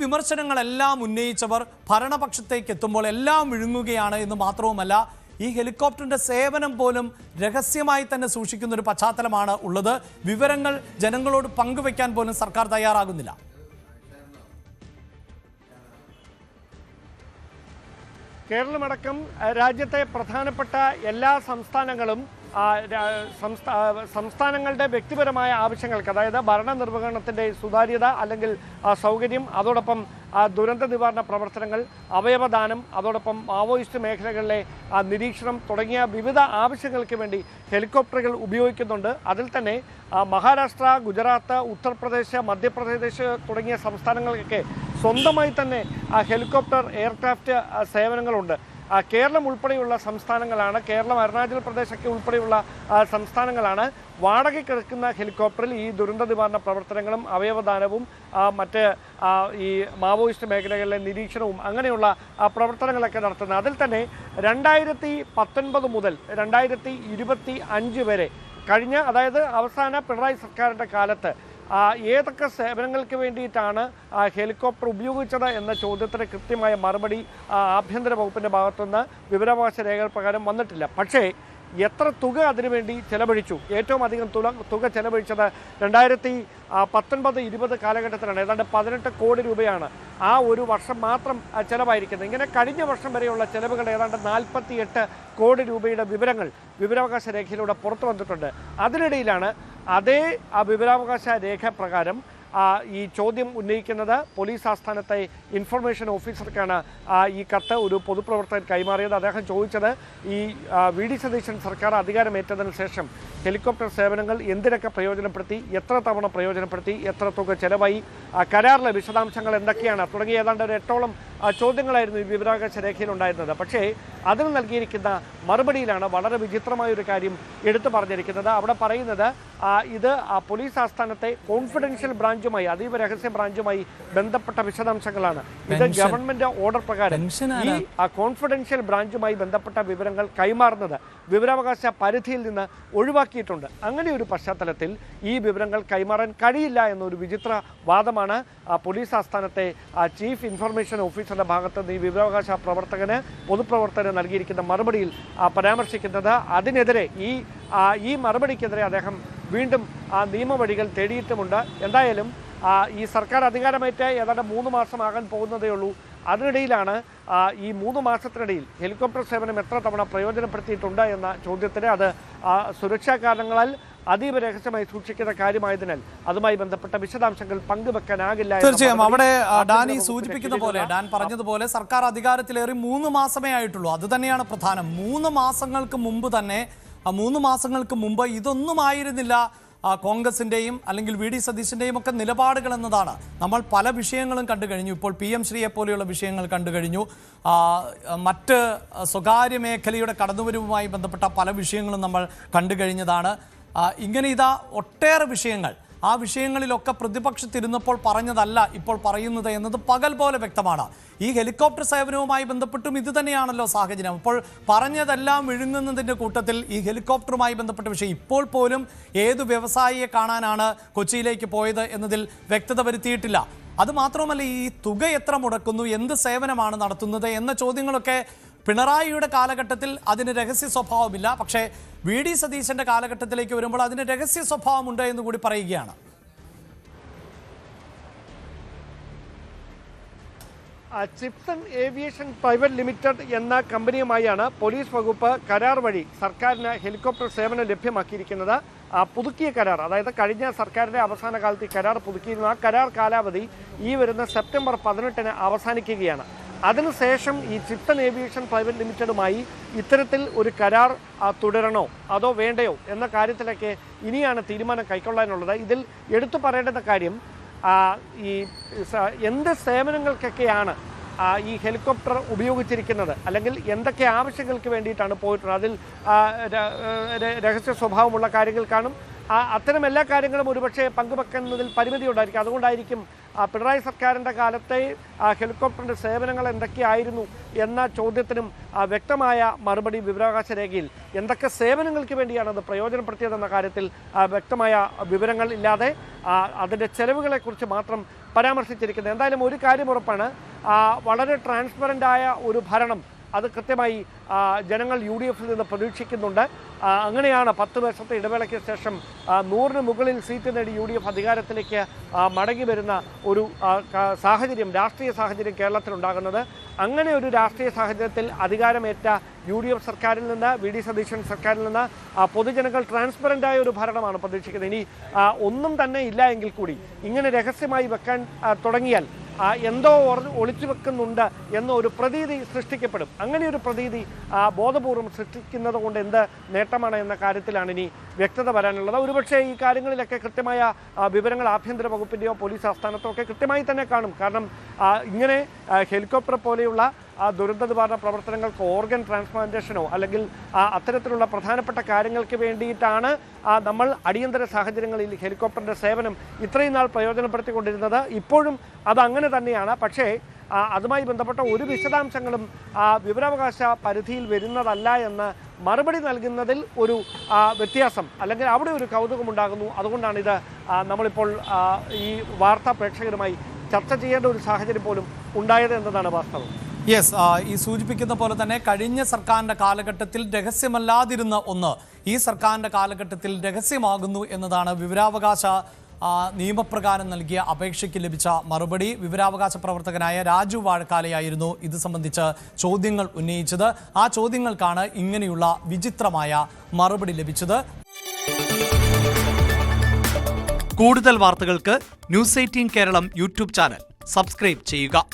വിമർശനങ്ങളെല്ലാം ഉന്നയിച്ചവർ ഭരണപക്ഷത്തേക്ക് എത്തുമ്പോൾ എല്ലാം വിഴുങ്ങുകയാണ് എന്ന് മാത്രവുമല്ല, ഈ ഹെലികോപ്റ്ററിന്റെ സേവനം പോലും രഹസ്യമായി തന്നെ സൂക്ഷിക്കുന്ന ഒരു പശ്ചാത്തലമാണ് ഉള്ളത്. വിവരങ്ങൾ ജനങ്ങളോട് പങ്കുവയ്ക്കാൻ പോലും സർക്കാർ തയ്യാറാകുന്നില്ല. കേരളമടക്കം രാജ്യത്തെ പ്രധാനപ്പെട്ട എല്ലാ സംസ്ഥാനങ്ങളും സംസ്ഥാനങ്ങളുടെ വ്യക്തിപരമായ ആവശ്യങ്ങൾക്ക്, അതായത് ഭരണനിർവഹണത്തിൻ്റെ സുതാര്യത അല്ലെങ്കിൽ സൗകര്യം, അതോടൊപ്പം ദുരന്ത നിവാരണ പ്രവർത്തനങ്ങൾ, അവയവദാനം, അതോടൊപ്പം മാവോയിസ്റ്റ് മേഖലകളിലെ നിരീക്ഷണം തുടങ്ങിയ വിവിധ ആവശ്യങ്ങൾക്ക് വേണ്ടി ഹെലികോപ്റ്ററുകൾ ഉപയോഗിക്കുന്നുണ്ട്. അതിൽ തന്നെ മഹാരാഷ്ട്ര, ഗുജറാത്ത്, ഉത്തർപ്രദേശ്, മധ്യപ്രദേശ് തുടങ്ങിയ സംസ്ഥാനങ്ങൾക്കൊക്കെ സ്വന്തമായി തന്നെ ഹെലികോപ്റ്റർ എയർക്രാഫ്റ്റ് സേവനങ്ങളുണ്ട്. കേരളം ഉൾപ്പെടെയുള്ള സംസ്ഥാനങ്ങളാണ്, കേരളം, അരുണാചൽ പ്രദേശൊക്കെ ഉൾപ്പെടെയുള്ള സംസ്ഥാനങ്ങളാണ് വാടകയ്ക്കെടുക്കുന്ന ഹെലികോപ്റ്ററിൽ ഈ ദുരന്ത നിവാരണ പ്രവർത്തനങ്ങളും അവയവദാനവും മറ്റ് ഈ മാവോയിസ്റ്റ് മേഖലകളിലെ നിരീക്ഷണവും അങ്ങനെയുള്ള പ്രവർത്തനങ്ങളൊക്കെ നടത്തുന്നത്. അതിൽ തന്നെ 2019 മുതൽ 2025 വരെ കഴിഞ്ഞ, അതായത് അവസാന പിണറായി സർക്കാരിൻ്റെ കാലത്ത് ഏതൊക്കെ സേവനങ്ങൾക്ക് വേണ്ടിയിട്ടാണ് ഹെലികോപ്റ്റർ ഉപയോഗിച്ചത് എന്ന ചോദ്യത്തിന് കൃത്യമായ മറുപടി ആഭ്യന്തര വകുപ്പിൻ്റെ ഭാഗത്തുനിന്ന് വിവരാവകാശ രേഖകൾ പ്രകാരം വന്നിട്ടില്ല. പക്ഷേ എത്ര തുക അതിനുവേണ്ടി ചെലവഴിച്ചു? ഏറ്റവും അധികം തുക ചെലവഴിച്ചത് 2019-20 കാലഘട്ടത്തിലാണ്. ഏതാണ്ട് 18 കോടി രൂപയാണ് ആ ഒരു വർഷം മാത്രം ചെലവായിരിക്കുന്നത്. ഇങ്ങനെ കഴിഞ്ഞ വർഷം വരെയുള്ള ചെലവുകൾ ഏതാണ്ട് 48 കോടി രൂപയുടെ വിവരങ്ങൾ വിവരാവകാശ രേഖയിലൂടെ പുറത്തു വന്നിട്ടുണ്ട്. അതിനിടയിലാണ് അതേ വിവരാവകാശ രേഖ പ്രകാരം ഈ ചോദ്യം ഉന്നയിക്കുന്നത് പോലീസ് ആസ്ഥാനത്തെ ഇൻഫർമേഷൻ ഓഫീസർക്കാണ് ഈ കത്ത് ഒരു പൊതുപ്രവർത്തകൻ കൈമാറിയത്. അദ്ദേഹം ചോദിച്ചത്, ഈ വി ഡി സതീശൻ സർക്കാർ അധികാരമേറ്റതിന് ശേഷം ഹെലികോപ്റ്റർ സേവനങ്ങൾ എന്തിനൊക്കെ പ്രയോജനപ്പെടുത്തി, എത്ര തവണ പ്രയോജനപ്പെടുത്തി, എത്ര തുക ചെലവായി, കരാറിലെ വിശദാംശങ്ങൾ എന്തൊക്കെയാണ് തുടങ്ങിയ ഏതാണ്ട് ഒരു 8ഓളം ചോദ്യങ്ങളായിരുന്നു ഈ വിവരാവകാശ രേഖയിലുണ്ടായിരുന്നത്. പക്ഷേ അതിന് നൽകിയിരിക്കുന്ന മറുപടിയിലാണ് വളരെ വിചിത്രമായൊരു കാര്യം എടുത്തു പറഞ്ഞിരിക്കുന്നത്. അവിടെ പറയുന്നത് ഇത് പോലീസ് ആസ്ഥാനത്തെ കോൺഫിഡൻഷ്യൽ ബ്രാഞ്ചുമായി, അതീവ രഹസ്യ ബ്രാഞ്ചുമായി ബന്ധപ്പെട്ട വിശദാംശങ്ങളാണ്. ഇത് ഗവൺമെന്റ് ഓർഡർ പ്രകാരം ഈ കോൺഫിഡൻഷ്യൽ ബ്രാഞ്ചുമായി ബന്ധപ്പെട്ട വിവരങ്ങൾ കൈമാറുന്നത് വിവരാവകാശ പരിധിയിൽ നിന്ന് ഒഴിവാക്കിയിട്ടുണ്ട്. അങ്ങനെ ഒരു പശ്ചാത്തലത്തിൽ ഈ വിവരങ്ങൾ കൈമാറാൻ കഴിയില്ല എന്നൊരു വിചിത്ര വാദമാണ് പോലീസ് ആസ്ഥാനത്തെ ചീഫ് ഇൻഫർമേഷൻ ഓഫീസറുടെ ഭാഗത്ത് നിന്ന് ഈ വിവരാവകാശ പ്രവർത്തകന്, പൊതുപ്രവർത്തകന് നൽകിയിരിക്കുന്ന മറുപടിയിൽ പരാമർശിക്കുന്നത്. അതിനെതിരെ ഈ മറുപടിക്കെതിരെ അദ്ദേഹം വീണ്ടും നിയമവഴികൾ തേടിയിട്ടുമുണ്ട്. എന്തായാലും ഈ സർക്കാർ അധികാരമേറ്റ് ഏതാണ്ട് 3 മാസമാകാൻ പോകുന്നതേ ഉള്ളൂ. അതിനിടയിലാണ് ഈ 3 മാസത്തിനിടയിൽ ഹെലികോപ്റ്റർ സേവനം എത്ര തവണ പ്രയോജനപ്പെടുത്തിയിട്ടുണ്ട് എന്ന ചോദ്യത്തിന് അത് സുരക്ഷാ കാരണങ്ങളാൽ അതീവ രഹസ്യമായി സൂക്ഷിക്കുന്ന കാര്യമായതിനാൽ അതുമായി ബന്ധപ്പെട്ട വിശദാംശങ്ങൾ പങ്കുവെക്കാനാകില്ല. തീർച്ചയായും അവിടെ ഡാനി സൂചിപ്പിക്കുന്ന പോലെ, ഡാൻ പറഞ്ഞതുപോലെ സർക്കാർ അധികാരത്തിലേറി 3 മാസമേ ആയിട്ടുള്ളൂ. അത് തന്നെയാണ് പ്രധാനം. 3 മാസങ്ങൾക്ക് മുമ്പ് തന്നെ, 3 മാസങ്ങൾക്ക് മുമ്പ് ഇതൊന്നും ആയിരുന്നില്ല കോൺഗ്രസിൻ്റെയും അല്ലെങ്കിൽ വി ഡി സതീശൻ്റെയും ഒക്കെ നിലപാടുകൾ എന്നതാണ്. നമ്മൾ പല വിഷയങ്ങളും കണ്ടു കഴിഞ്ഞു. ഇപ്പോൾ PM ശ്രീയെ പോലെയുള്ള വിഷയങ്ങൾ കണ്ടു കഴിഞ്ഞു. മറ്റ് സ്വകാര്യ മേഖലയുടെ കടന്നുവരവുമായി ബന്ധപ്പെട്ട പല വിഷയങ്ങളും നമ്മൾ കണ്ടു കഴിഞ്ഞതാണ്. ഇങ്ങനെ ഒട്ടേറെ വിഷയങ്ങൾ, ആ വിഷയങ്ങളിലൊക്കെ പ്രതിപക്ഷത്തിരുന്നപ്പോൾ പറഞ്ഞതല്ല ഇപ്പോൾ പറയുന്നത് എന്നത് പകൽ പോലെ വ്യക്തമാണ്. ഈ ഹെലികോപ്റ്റർ സേവനവുമായി ബന്ധപ്പെട്ടും ഇത് തന്നെയാണല്ലോ സാഹചര്യം. അപ്പോൾ പറഞ്ഞതെല്ലാം വിഴുങ്ങുന്നതിൻ്റെ കൂട്ടത്തിൽ ഈ ഹെലികോപ്റ്ററുമായി ബന്ധപ്പെട്ട വിഷയം, ഇപ്പോൾ പോലും ഏതു വ്യവസായിയെ കാണാനാണ് കൊച്ചിയിലേക്ക് പോയത് എന്നതിൽ വ്യക്തത വരുത്തിയിട്ടില്ല. അതുമാത്രമല്ല, ഈ തുക എത്ര മുടക്കുന്നു, എന്ത് സേവനമാണ് നടത്തുന്നത് എന്ന ചോദ്യങ്ങളൊക്കെ പിണറായിയുടെ കാലഘട്ടത്തിൽ അതിന് രഹസ്യ സ്വഭാവമില്ല. പക്ഷേ വി ഡി സതീശന്റെ കാലഘട്ടത്തിലേക്ക് വരുമ്പോൾ അതിന് രഹസ്യ സ്വഭാവമുണ്ട് എന്ന് കൂടി പറയുകയാണ്. ചിപ്സൺ ഏവിയേഷൻ പ്രൈവറ്റ് ലിമിറ്റഡ് എന്ന കമ്പനിയുമായാണ് പോലീസ് വകുപ്പ് കരാർ വഴി സർക്കാരിന് ഹെലികോപ്റ്റർ സേവനം ലഭ്യമാക്കിയിരിക്കുന്നത്. പുതുക്കിയ കരാർ, അതായത് കഴിഞ്ഞ സർക്കാരിൻ്റെ അവസാന കാലത്ത് കരാർ പുതുക്കിയിരുന്നു. ആ കരാർ കാലാവധി ഈ വരുന്ന സെപ്റ്റംബർ 18 അവസാനിക്കുകയാണ്. അതിനുശേഷം ഈ ചിപ്സൺ ഏവിയേഷൻ പ്രൈവറ്റ് ലിമിറ്റഡുമായി ഇത്തരത്തിൽ ഒരു കരാർ തുടരണോ അതോ വേണ്ടയോ എന്ന കാര്യത്തിലൊക്കെ ഇനിയാണ് തീരുമാനം കൈക്കൊള്ളാനുള്ളത്. ഇതിൽ എടുത്തു പറയേണ്ടുന്ന കാര്യം, ഈ എന്ത് സേവനങ്ങൾക്കൊക്കെയാണ് ഈ ഹെലികോപ്റ്റർ ഉപയോഗിച്ചിരിക്കുന്നത്, അല്ലെങ്കിൽ എന്തൊക്കെ ആവശ്യങ്ങൾക്ക് വേണ്ടിയിട്ടാണ് പോയിട്ടുള്ളത്, അതിൽ രഹസ്യ സ്വഭാവമുള്ള കാര്യങ്ങൾ കാണും. അത്തരം എല്ലാ കാര്യങ്ങളും ഒരുപക്ഷെ പങ്കുവെക്കുന്നതിൽ പരിമിതി ഉണ്ടായിരിക്കും. അതുകൊണ്ടായിരിക്കും പിണറായി സർക്കാരിൻ്റെ കാലത്തെ ഹെലികോപ്റ്ററിൻ്റെ സേവനങ്ങൾ എന്തൊക്കെയായിരുന്നു എന്ന ചോദ്യത്തിനും വ്യക്തമായ മറുപടി വിവരാവകാശ രേഖയിൽ എന്തൊക്കെ സേവനങ്ങൾക്ക് വേണ്ടിയാണ് അത് പ്രയോജനപ്പെടുത്തിയതെന്ന കാര്യത്തിൽ വ്യക്തമായ വിവരങ്ങൾ ഇല്ലാതെ അതിൻ്റെ ചെലവുകളെക്കുറിച്ച് മാത്രം പരാമർശിച്ചിരിക്കുന്നത്. എന്തായാലും ഒരു കാര്യം ഉറപ്പാണ്, വളരെ ട്രാൻസ്പെറൻ്റായ ഒരു ഭരണം അത് കൃത്യമായി ജനങ്ങൾ UDF-ൽ നിന്ന് പ്രതീക്ഷിക്കുന്നുണ്ട്. അങ്ങനെയാണ് 10 വർഷത്തെ ഇടവേളയ്ക്ക് ശേഷം 100-ന് മുകളിൽ സീറ്റ് നേടി UDF അധികാരത്തിലേക്ക് മടങ്ങി വരുന്ന ഒരു സാഹചര്യം, രാഷ്ട്രീയ സാഹചര്യം കേരളത്തിലുണ്ടാകുന്നത്. അങ്ങനെ ഒരു രാഷ്ട്രീയ സാഹചര്യത്തിൽ അധികാരമേറ്റ UDF സർക്കാരിൽ നിന്ന്, VD സതീശൻ സർക്കാരിൽ നിന്ന് പൊതുജനങ്ങൾ ട്രാൻസ്പെറൻ്റായ ഒരു ഭരണമാണ് പ്രതീക്ഷിക്കുന്നത്. ഇനി ഒന്നും തന്നെ ഇല്ല എങ്കിൽ കൂടി ഇങ്ങനെ രഹസ്യമായി വെക്കാൻ തുടങ്ങിയാൽ എന്തോ ഒളിച്ചു വെക്കുന്നുണ്ട് എന്നൊരു പ്രതീതി സൃഷ്ടിക്കപ്പെടും. അങ്ങനെ ഒരു പ്രതീതി ബോധപൂർവം സൃഷ്ടിക്കുന്നത് കൊണ്ട് എന്ത് നേട്ടമാണ് എന്ന കാര്യത്തിലാണ് ഇനി വ്യക്തത വരാനുള്ളത്. ഒരുപക്ഷെ ഈ കാര്യങ്ങളിലൊക്കെ കൃത്യമായ വിവരങ്ങൾ ആഭ്യന്തര വകുപ്പിൻ്റെയോ പോലീസ് ആസ്ഥാനത്തോ ഒക്കെ കൃത്യമായി തന്നെ കാണും. കാരണം ഇങ്ങനെ ഹെലികോപ്റ്റർ പോലെയുള്ള ദുരന്ത നിവാരണ പ്രവർത്തനങ്ങൾക്ക് ഓർഗൻ ട്രാൻസ്പ്ലാന്റേഷനോ അല്ലെങ്കിൽ അത്തരത്തിലുള്ള പ്രധാനപ്പെട്ട കാര്യങ്ങൾക്ക് വേണ്ടിയിട്ടാണ് നമ്മൾ അടിയന്തര സാഹചര്യങ്ങളിൽ ഹെലികോപ്റ്ററിൻ്റെ സേവനം ഇത്രയും നാൾ പ്രയോജനപ്പെടുത്തിക്കൊണ്ടിരുന്നത്. ഇപ്പോഴും അതങ്ങനെ തന്നെയാണ്. പക്ഷേ അതുമായി ബന്ധപ്പെട്ട ഒരു വിശദാംശങ്ങളും വിവരാവകാശ പരിധിയിൽ വരുന്നതല്ല എന്ന് മറുപടി നൽകുന്നതിൽ ഒരു വ്യത്യാസം അല്ലെങ്കിൽ അവിടെ ഒരു കൗതുകമുണ്ടാകുന്നു. അതുകൊണ്ടാണ് ഇത് നമ്മളിപ്പോൾ ഈ വാർത്താ പ്രേക്ഷകരുമായി ചർച്ച ചെയ്യേണ്ട ഒരു സാഹചര്യം പോലും ഉണ്ടായത് എന്നതാണ് വാസ്തവം. യെസ്, ഈ സൂചിപ്പിക്കുന്ന പോലെ തന്നെ കഴിഞ്ഞ സർക്കാരിൻ്റെ കാലഘട്ടത്തിൽ രഹസ്യമല്ലാതിരുന്ന ഒന്ന് ഈ സർക്കാരിൻ്റെ കാലഘട്ടത്തിൽ രഹസ്യമാകുന്നു എന്നതാണ് വിവരാവകാശ നിയമപ്രകാരം നൽകിയ അപേക്ഷയ്ക്ക് ലഭിച്ച മറുപടി. വിവരാവകാശ പ്രവർത്തകനായ രാജു വാഴക്കാലയായിരുന്നു ഇത് സംബന്ധിച്ച് ചോദ്യങ്ങൾ ഉന്നയിച്ചത്. ആ ചോദ്യങ്ങൾക്കാണ് ഇങ്ങനെയുള്ള വിചിത്രമായ മറുപടി ലഭിച്ചത്. കൂടുതൽ വാർത്തകൾക്ക് News 18 Keralam YouTube channel subscribe ചെയ്യുക.